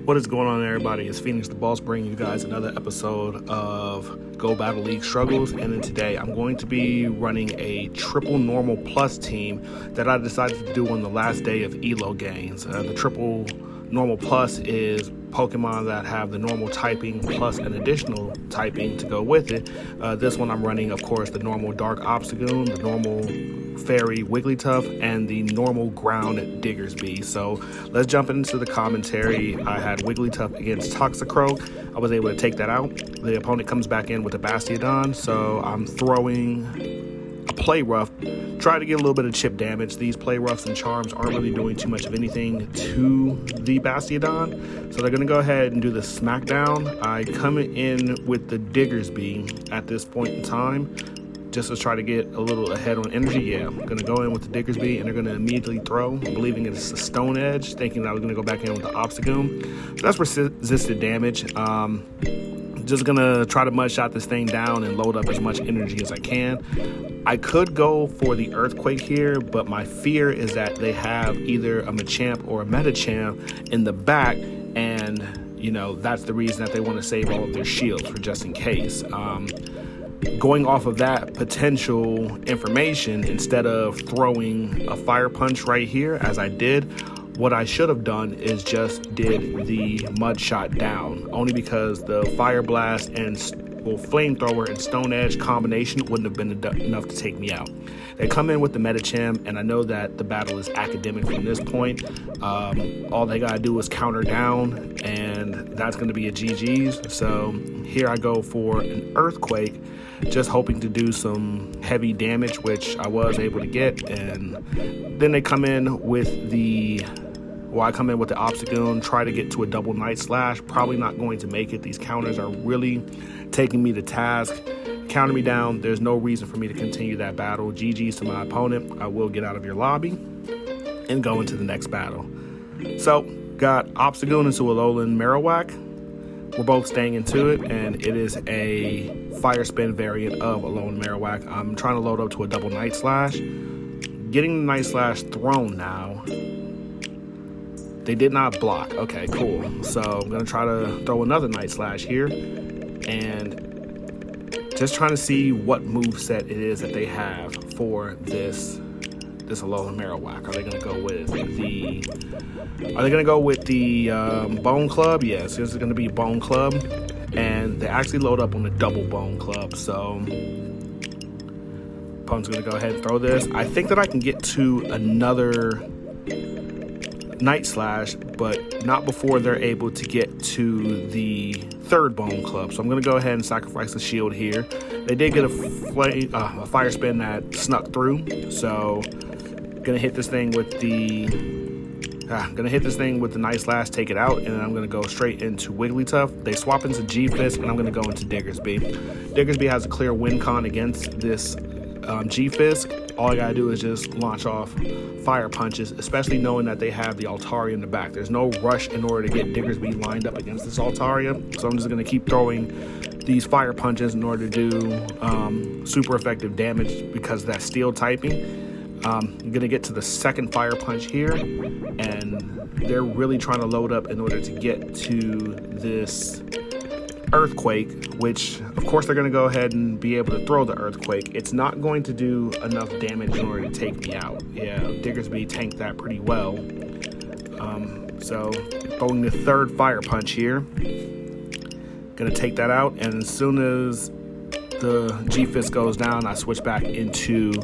What is going on, everybody? It's Phoenix the Boss bringing you guys another episode of Go Battle League Struggles. And then today I'm going to be running a triple normal plus team that I decided to do on the last day of ELO games. The triple normal plus is Pokemon that have the normal typing plus an additional typing to go with it. This one I'm running, of course, the normal Dark Obstagoon, the normal Fairy Wigglytuff, and the normal Ground Diggersby. So let's jump into the commentary. I had Wigglytuff against Toxicroak. I was able to take that out. The opponent comes back in with a Bastiodon, so I'm throwing a Play Rough. Try to get a little bit of chip damage. These Play Roughs and Charms aren't really doing too much of anything to the Bastiodon, so they're going to go ahead and do the Smackdown. I come in with the Diggersby at this point in time, just to try to get a little ahead on energy. Yeah, I'm going to go in with the Diggersby, and they're going to immediately throw, believing it's a Stone Edge, thinking that I was going to go back in with the Obstagoon. So that's resisted damage. Just going to try to mudshot this thing down and load up as much energy as I can. I could go for the Earthquake here, but my fear is that they have either a Machamp or a Metachamp in the back, and, you know, that's the reason that they want to save all of their shields for just in case. Going off of that potential information, instead of throwing a Fire Punch right here, as I did, what I should have done is just did the Mud Shot down, only because the Fire Blast and Flamethrower and Stone Edge combination wouldn't have been enough to take me out. They come in with the Metachamp, and I know that the battle is academic from this point. All they gotta do is counter down, and that's gonna be a GG's. So here I go for an Earthquake, just hoping to do some heavy damage, which I was able to get. And then they come in with the I come in with the Obstagoon, try to get to a double Night Slash. Probably not going to make it. These counters are really taking me to task. Counter me down. There's no reason for me to continue that battle. GG's to my opponent. I will get out of your lobby and go into the next battle. So, got Obstagoon into Alolan Marowak. We're both staying into it, and it is a Fire Spin variant of Alolan Marowak. I'm trying to load up to a double Night Slash. Getting the Night Slash thrown now. They did not block. Okay, cool. So I'm going to try to throw another Night Slash here, and just trying to see what moveset it is that they have for this Alolan Marowak. Are they going to go with the Bone Club? Yes, this is going to be Bone Club, and they actually load up on the double Bone Club. So opponent's going to go ahead and throw this. I think that I can get to another Night Slash, but not before they're able to get to the third Bone Club. So I'm going to go ahead and sacrifice the shield here. They did get a Fire Spin that snuck through, so gonna hit this thing with the Night Slash, take it out, and then I'm gonna go straight into Wigglytuff. They swap into G-Fist, and I'm gonna go into Diggersby. Diggersby has a clear win con against this G-Fist. All I gotta do is just launch off Fire Punches, especially knowing that they have the Altaria in the back. There's no rush in order to get Diggersby lined up against this Altaria, so I'm just gonna keep throwing these Fire Punches in order to do super effective damage because of that steel typing. You're gonna get to the second Fire Punch here, and they're really trying to load up in order to get to this Earthquake, which of course they're gonna go ahead and be able to throw the Earthquake. It's not going to do enough damage in order to take me out. Yeah, Diggersby tanked that pretty well. So throwing the third Fire Punch here, gonna take that out, and as soon as the G-Fist goes down, I switch back into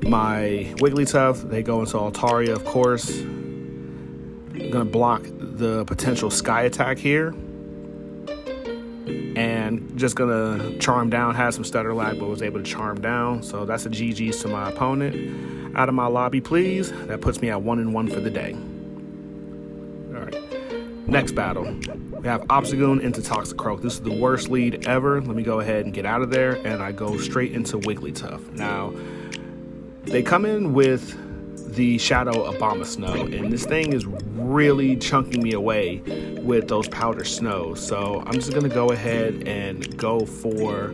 my Wigglytuff. They go into Altaria, of course. I'm gonna block the potential Sky Attack here, and just gonna charm down. Had some stutter lag, but was able to charm down. So that's a GG's to my opponent. Out of my lobby, please. That puts me at 1-1 for the day. All right, next battle. We have Obstagoon into Toxicroak. This is the worst lead ever. Let me go ahead and get out of there, and I go straight into Wigglytuff. Now, they come in with the Shadow Abomasnow, and this thing is really chunking me away with those powder snows. So I'm just gonna go ahead and go for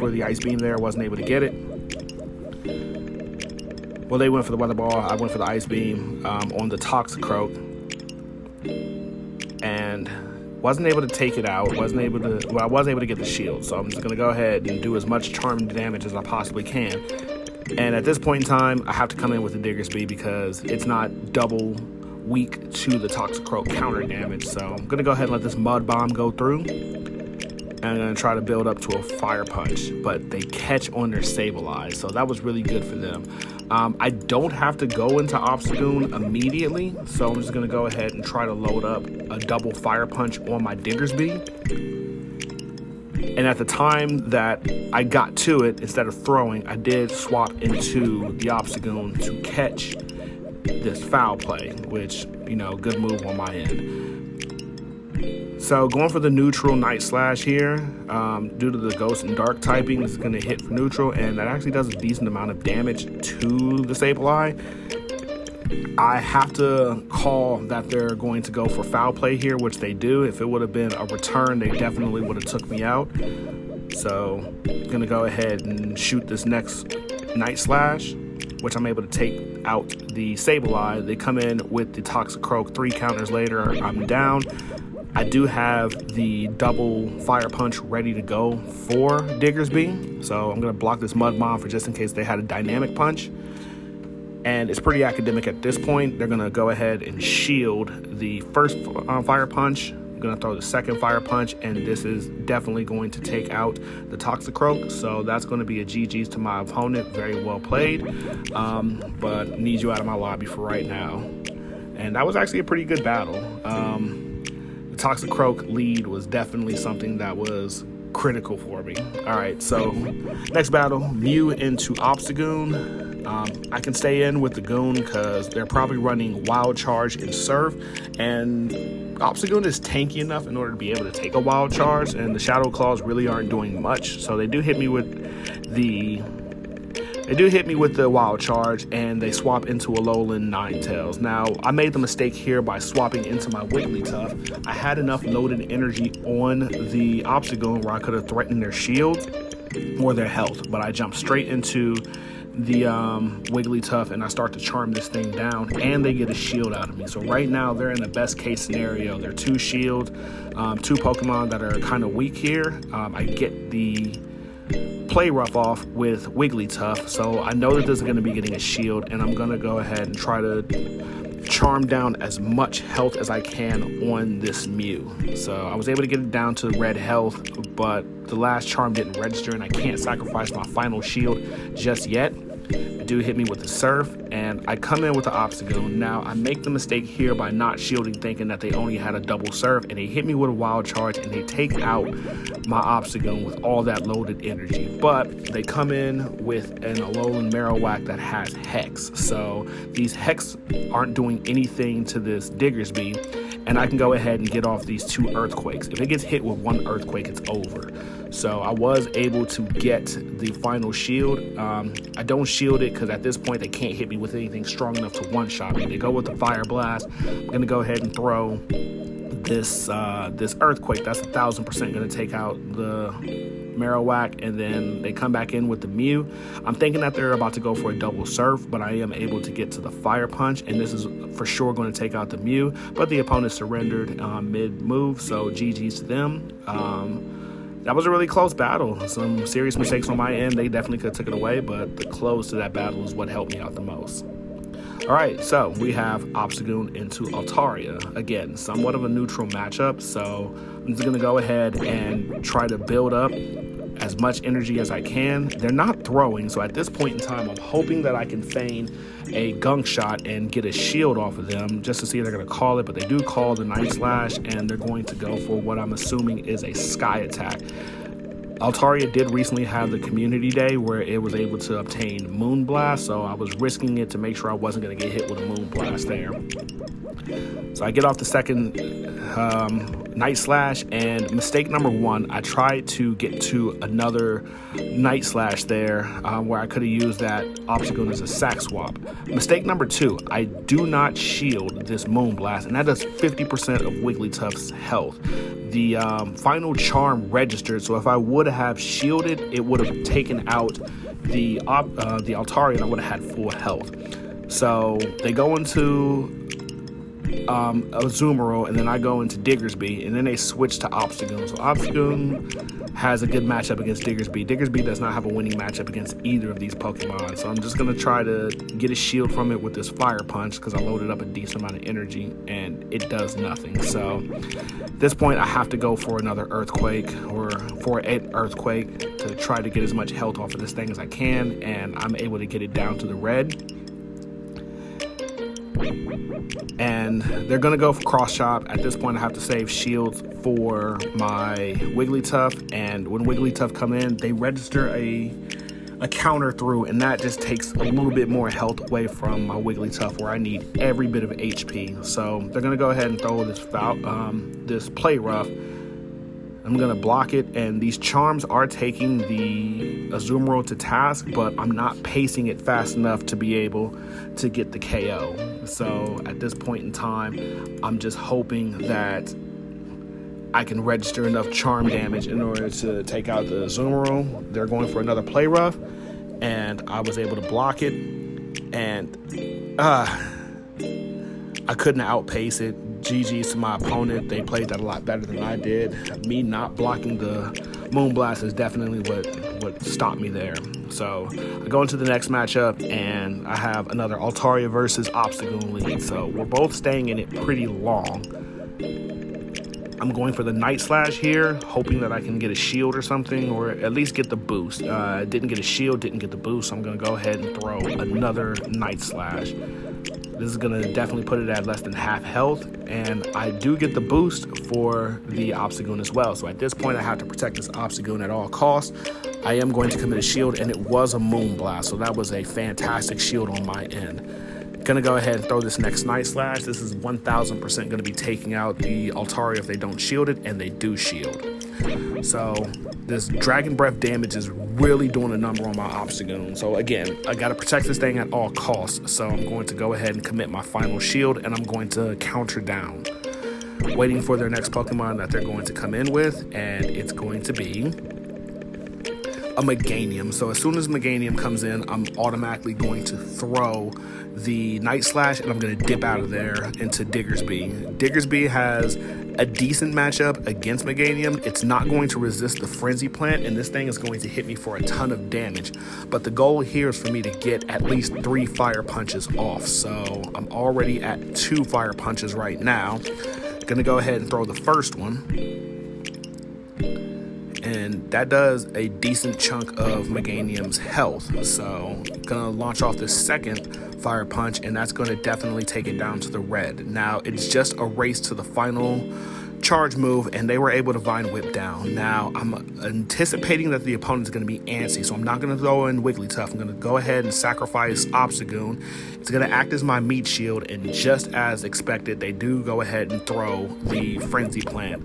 the Ice Beam there. I wasn't able to get it. Well, they went for the Weather Ball. I went for the Ice Beam on the Toxicroak. And wasn't able to take it out. I was able to get the shield. So I'm just going to go ahead and do as much charm damage as I possibly can. And at this point in time, I have to come in with the Diggersby because it's not double weak to the Toxicroak counter damage. So I'm going to go ahead and let this Mud Bomb go through. And I'm going to try to build up to a Fire Punch, but they catch on their Sableye, so that was really good for them. I don't have to go into Obstagoon immediately, so I'm just going to go ahead and try to load up a double Fire Punch on my Diggersby. And at the time that I got to it, instead of throwing, I did swap into the Obstagoon to catch this foul play, which, you know, good move on my end. So going for the neutral Night Slash here, due to the Ghost and Dark typing, this is going to hit for neutral, and that actually does a decent amount of damage to the Sableye. I have to call that they're going to go for foul play here, which they do. If it would have been a return, they definitely would have took me out. So I'm going to go ahead and shoot this next Night Slash, which I'm able to take out the Sableye. They come in with the Toxicroak 3 counters later. I'm down. I do have the double Fire Punch ready to go for Diggersby, so I'm going to block this Mud Bomb for just in case they had a Dynamic Punch. And it's pretty academic at this point. They're going to go ahead and shield the first Fire Punch. I'm going to throw the second Fire Punch, and this is definitely going to take out the Toxicroak, so that's going to be a GG's to my opponent. Very well played, but need you out of my lobby for right now. And that was actually a pretty good battle. The Toxicroak lead was definitely something that was critical for me. All right, so next battle, Mew into Obstagoon. I can stay in with the Goon because they're probably running Wild Charge and Surf, and Obstagoon is tanky enough in order to be able to take a Wild Charge, and the Shadow Claws really aren't doing much. So they do hit me with the Wild Charge, and they swap into a Alolan Ninetales. Now, I made the mistake here by swapping into my Wigglytuff. I had enough loaded energy on the Obstagoon where I could have threatened their shield or their health, but I jumped straight into the Wigglytuff, and I start to charm this thing down, and they get a shield out of me. So right now, they're in the best case scenario. They're 2 shield, 2 Pokemon that are kind of weak here. I get the play rough off with Wigglytuff, so I know that this is going to be getting a shield, and I'm going to go ahead and try to charm down as much health as I can on this Mew. So I was able to get it down to red health, but the last charm didn't register, and I can't sacrifice my final shield just yet. It do hit me with the Surf, and I come in with the Obstagoon. Now, I make the mistake here by not shielding, thinking that they only had a double Surf, and they hit me with a Wild Charge, and they take out my Obstagoon with all that loaded energy. But they come in with an Alolan Marowak that has Hex, so these Hex aren't doing anything to this Diggersby, and I can go ahead and get off these 2 Earthquakes. If it gets hit with 1 Earthquake, it's over. So I was able to get the final shield. I don't shield it because at this point they can't hit me with anything strong enough to one-shot me. They go with the Fire Blast. I'm going to go ahead and throw this Earthquake. That's 1,000% going to take out the Marowak, and then they come back in with the Mew. I'm thinking that they're about to go for a double Surf, but I am able to get to the Fire Punch, and this is for sure going to take out the Mew, but the opponent surrendered mid-move, so GG's to them. That was a really close battle. Some serious mistakes on my end. They definitely could have took it away, but the close to that battle is what helped me out the most. All right, so we have Obstagoon into Altaria. Again, somewhat of a neutral matchup, so I'm just going to go ahead and try to build up as much energy as I can. They're not throwing, so at this point in time, I'm hoping that I can feign a Gunk Shot and get a shield off of them just to see if they're going to call it, but they do call the Night Slash, and they're going to go for what I'm assuming is a Sky Attack. Altaria did recently have the community day where it was able to obtain Moonblast, so I was risking it to make sure I wasn't going to get hit with a Moonblast there. So I get off the second Night Slash, and mistake number 1, I tried to get to another Night Slash there where I could have used that Obstagoon as a sack swap. Mistake number 2, I do not shield this Moonblast, and that does 50% of Wigglytuff's health. The final charm registered, so if I would have shielded, it would have taken out the Altarian, I would have had full health. So they go into Azumarill, and then I go into Diggersby, and then they switch to Obstagoon. So Obstagoon has a good matchup against Diggersby. Diggersby does not have a winning matchup against either of these Pokemon, so I'm just going to try to get a shield from it with this Fire Punch because I loaded up a decent amount of energy, and it does nothing. So at this point, I have to go for another Earthquake, or for an Earthquake, to try to get as much health off of this thing as I can, and I'm able to get it down to the red. And they're going to go for Cross Chop. At this point, I have to save shields for my Wigglytuff, and when Wigglytuff come in, they register a counter through, and that just takes a little bit more health away from my Wigglytuff, where I need every bit of HP. So they're going to go ahead and throw this Play Rough. I'm going to block it, and these Charms are taking the Azumarill to task, but I'm not pacing it fast enough to be able to get the KO. So at this point in time, I'm just hoping that I can register enough Charm damage in order to take out the Azumarill. They're going for another Play Rough, and I was able to block it, and I couldn't outpace it. GG's to my opponent. They played that a lot better than I did. Me not blocking the Moonblast is definitely what stopped me there. So I go into the next matchup, and I have another Altaria versus Obstagoon lead. So we're both staying in it pretty long. I'm going for the Night Slash here, hoping that I can get a shield or something, or at least get the boost. Didn't get a shield, didn't get the boost, so I'm going to go ahead and throw another Night Slash. This is going to definitely put it at less than half health, and I do get the boost for the Obstagoon as well. So at this point, I have to protect this Obstagoon at all costs. I am going to commit a shield, and it was a Moonblast, so that was a fantastic shield on my end. Gonna go ahead and throw this next Night Slash. This is 1000% gonna be taking out the Altaria if they don't shield it, and they do shield. So this Dragon Breath damage is really doing a number on my Obstagoon. So again, I gotta protect this thing at all costs. So I'm going to go ahead and commit my final shield, and I'm going to counter down. Waiting for their next Pokemon that they're going to come in with, and it's going to be a Meganium. So as soon as Meganium comes in, I'm automatically going to throw the Night Slash, and I'm going to dip out of there into Diggersby. Diggersby has a decent matchup against Meganium. It's not going to resist the Frenzy Plant, and this thing is going to hit me for a ton of damage. But the goal here is for me to get at least 3 Fire Punches off. So I'm already at 2 Fire Punches right now. Going to go ahead and throw the first one. And that does a decent chunk of Meganium's health. So gonna launch off the second Fire Punch, and that's gonna definitely take it down to the red. Now it's just a race to the final charge move, and they were able to Vine Whip down. Now I'm anticipating that the opponent's going to be antsy, so I'm not going to throw in Wigglytuff. I'm going to go ahead and sacrifice Obstagoon. It's going to act as my meat shield, and just as expected, they do go ahead and throw the Frenzy Plant.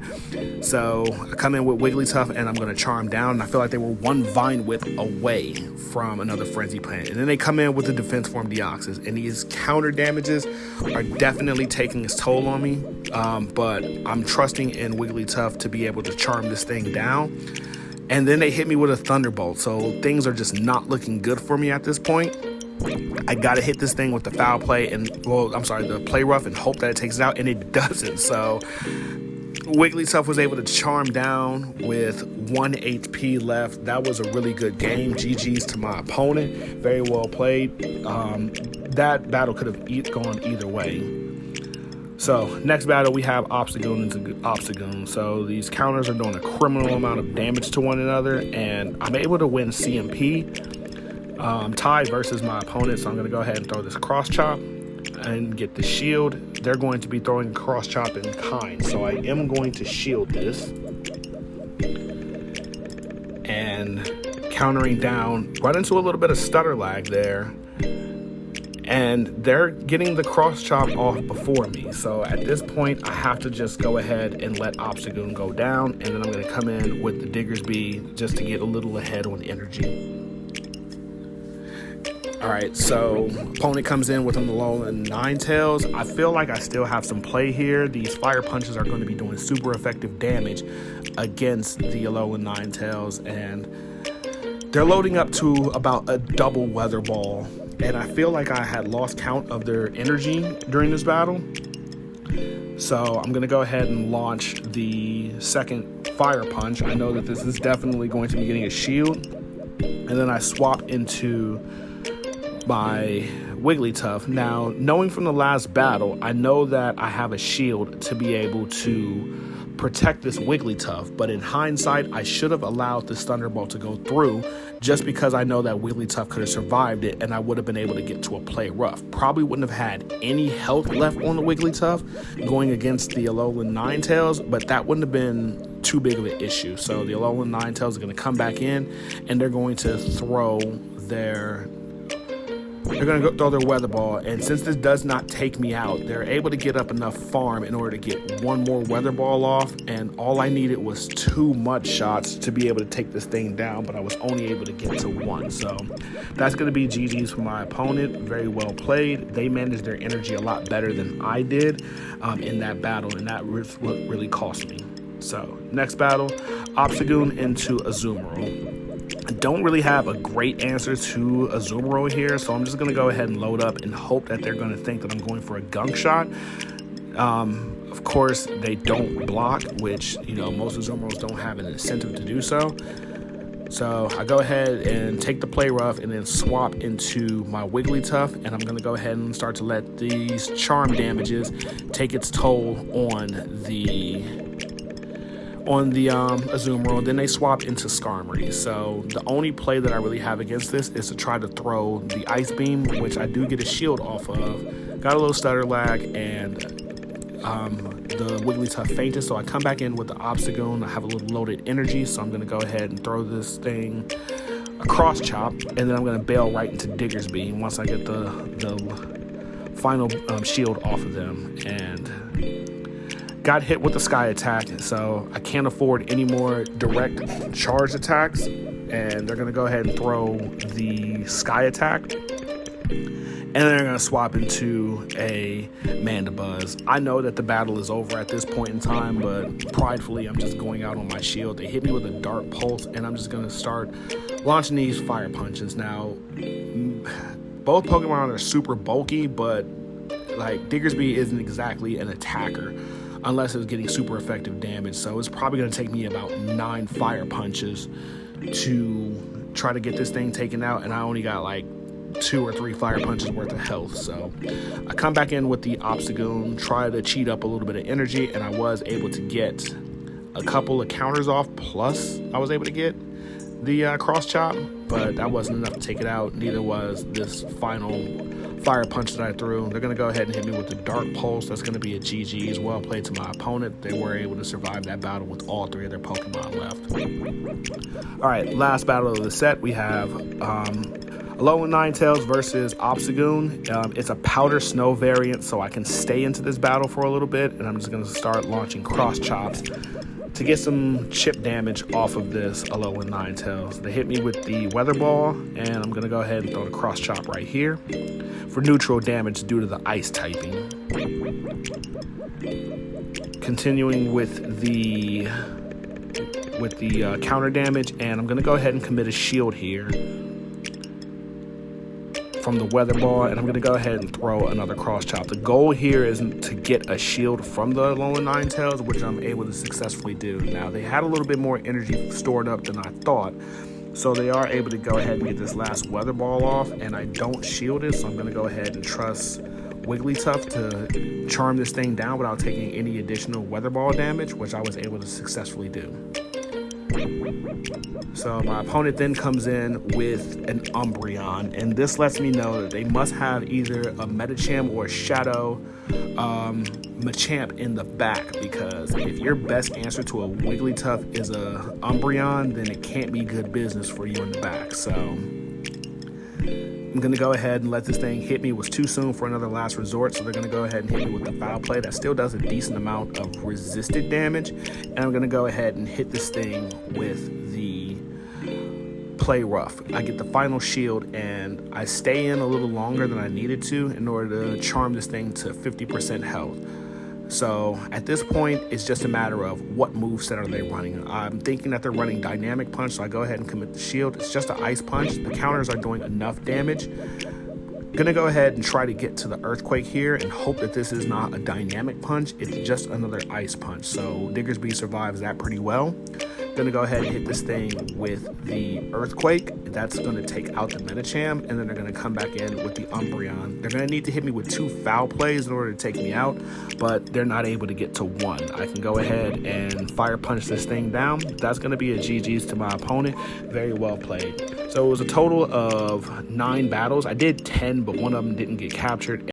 So I come in with Wigglytuff, and I'm going to charm down, and I feel like they were one Vine Whip away from another Frenzy Plant. And then they come in with the Defense Form Deoxys, and these counter damages are definitely taking its toll on me, but I'm trusting in Wigglytuff to be able to charm this thing down. And then they hit me with a Thunderbolt, so things are just not looking good for me at this point. I gotta hit this thing with the Foul Play, the Play Rough, and hope that it takes it out, and it doesn't. So Wigglytuff was able to charm down with 1 HP left. That was a really good game. GG's to my opponent. Very well played. That battle could have gone either way. So next battle, we have Obstagoon and Obstagoon. So these counters are doing a criminal amount of damage to one another, and I'm able to win CMP tie versus my opponent. So I'm going to go ahead and throw this Cross Chop and get the shield. They're going to be throwing Cross Chop in kind, so I am going to shield this and countering down. Run into a little bit of stutter lag there, and they're getting the Cross Chop off before me. So at this point, I have to just go ahead and let Obstagoon go down, and then I'm going to come in with the Diggersby just to get a little ahead on energy. All right, so opponent comes in with an Alolan Ninetales. I feel like I still have some play here. These Fire Punches are going to be doing super effective damage against the Alolan Ninetales, and They're loading up to about a double weather ball, and I feel like I had lost count of their energy during this battle. So I'm going to go ahead and launch the second fire punch. I know that this is definitely going to be getting a shield. And then I swap into my Wigglytuff. Now, knowing from the last battle, I know that I have a shield to be able to protect this Wigglytuff, but in hindsight, I should have allowed this Thunderbolt to go through just because I know that Wigglytuff could have survived it and I would have been able to get to a play rough. Probably wouldn't have had any health left on the Wigglytuff going against the Alolan Ninetales, but that wouldn't have been too big of an issue. So the Alolan Ninetales are going to come back in and they're going to throw their weather ball, and since this does not take me out, they're able to get up enough farm in order to get one more weather ball off, and all I needed was 2 mud shots to be able to take this thing down, but I was only able to get to 1. So that's going to be GG's for my opponent. Very well played. They managed their energy a lot better than I did in that battle, and that was what really cost me. So next battle, Obstagoon into Azumarill. I don't really have a great answer to Azumarill here, so I'm just going to go ahead and load up and hope that they're going to think that I'm going for a gunk shot. Of course, they don't block, which, you know, most Azumarills don't have an incentive to do so. So I go ahead and take the play rough and then swap into my Wigglytuff, and I'm going to go ahead and start to let these charm damages take its toll on the Azumarill. Then they swap into Skarmory. So the only play that I really have against this is to try to throw the Ice Beam, which I do get a shield off of. Got a little stutter lag, and the Wigglytuff fainted, so I come back in with the Obstagoon. I have a little loaded energy, so I'm going to go ahead and throw this thing a cross chop, and then I'm going to bail right into Diggersby once I get the final shield off of them. And got hit with the Sky attack, so I can't afford any more direct charge attacks, and they're going to go ahead and throw the Sky attack, and then they're going to swap into a Mandibuzz. I know that the battle is over at this point in time, but pridefully I'm just going out on my shield. They hit me with a Dark Pulse, and I'm just going to start launching these fire punches. Now, both Pokemon are super bulky, but like Diggersby isn't exactly an attacker unless it's getting super effective damage. So it's probably going to take me about 9 fire punches to try to get this thing taken out, and I only got like 2 or 3 fire punches worth of health. So I come back in with the Obstagoon, try to cheat up a little bit of energy, and I was able to get a couple of counters off, plus I was able to get the cross chop, but that wasn't enough to take it out. Neither was this final fire punch that I threw. They're going to go ahead and hit me with the Dark Pulse. That's going to be a GG's. Well played to my opponent. They were able to survive that battle with all 3 of their Pokemon left. All right, last battle of the set, we have Alolan Ninetales versus Obstagoon. It's a Powder Snow variant, so I can stay into this battle for a little bit, and I'm just going to start launching cross chops to get some chip damage off of this Alolan Ninetales. They hit me with the Weather Ball, and I'm going to go ahead and throw the cross chop right here for neutral damage due to the ice typing. Continuing with the counter damage, and I'm going to go ahead and commit a shield here from the Weather Ball, and I'm going to go ahead and throw another cross chop. The goal here isn't to get a shield from the Alolan Ninetales, which I'm able to successfully do. Now, they had a little bit more energy stored up than I thought, so they are able to go ahead and get this last Weather Ball off, and I don't shield it, so I'm going to go ahead and trust Wigglytuff to charm this thing down without taking any additional Weather Ball damage, which I was able to successfully do. So my opponent then comes in with an Umbreon, and this lets me know that they must have either a Medicham or a Shadow Machamp in the back, because if your best answer to a Wigglytuff is a Umbreon, then it can't be good business for you in the back. So I'm going to go ahead and let this thing hit me. It was too soon for another last resort, so they're going to go ahead and hit me with the Foul Play. That still does a decent amount of resisted damage, and I'm going to go ahead and hit this thing with the Play Rough. I get the final shield, and I stay in a little longer than I needed to in order to charm this thing to 50% health. So at this point, it's just a matter of what moveset are they running. I'm thinking that they're running Dynamic Punch, so I go ahead and commit the shield. It's just an Ice Punch. The counters are doing enough damage. Gonna go ahead and try to get to the Earthquake here and hope that this is not a Dynamic Punch. It's just another Ice Punch. So Diggersby survives that pretty well. Gonna go ahead and hit this thing with the Earthquake. That's gonna take out the Medicham, and then they're gonna come back in with the Umbreon. They're gonna need to hit me with 2 foul plays in order to take me out, but they're not able to get to 1. I can go ahead and Fire Punch this thing down. That's gonna be a GG's to my opponent. Very well played. So it was a total of 9 battles. I did 10, but one of them didn't get captured.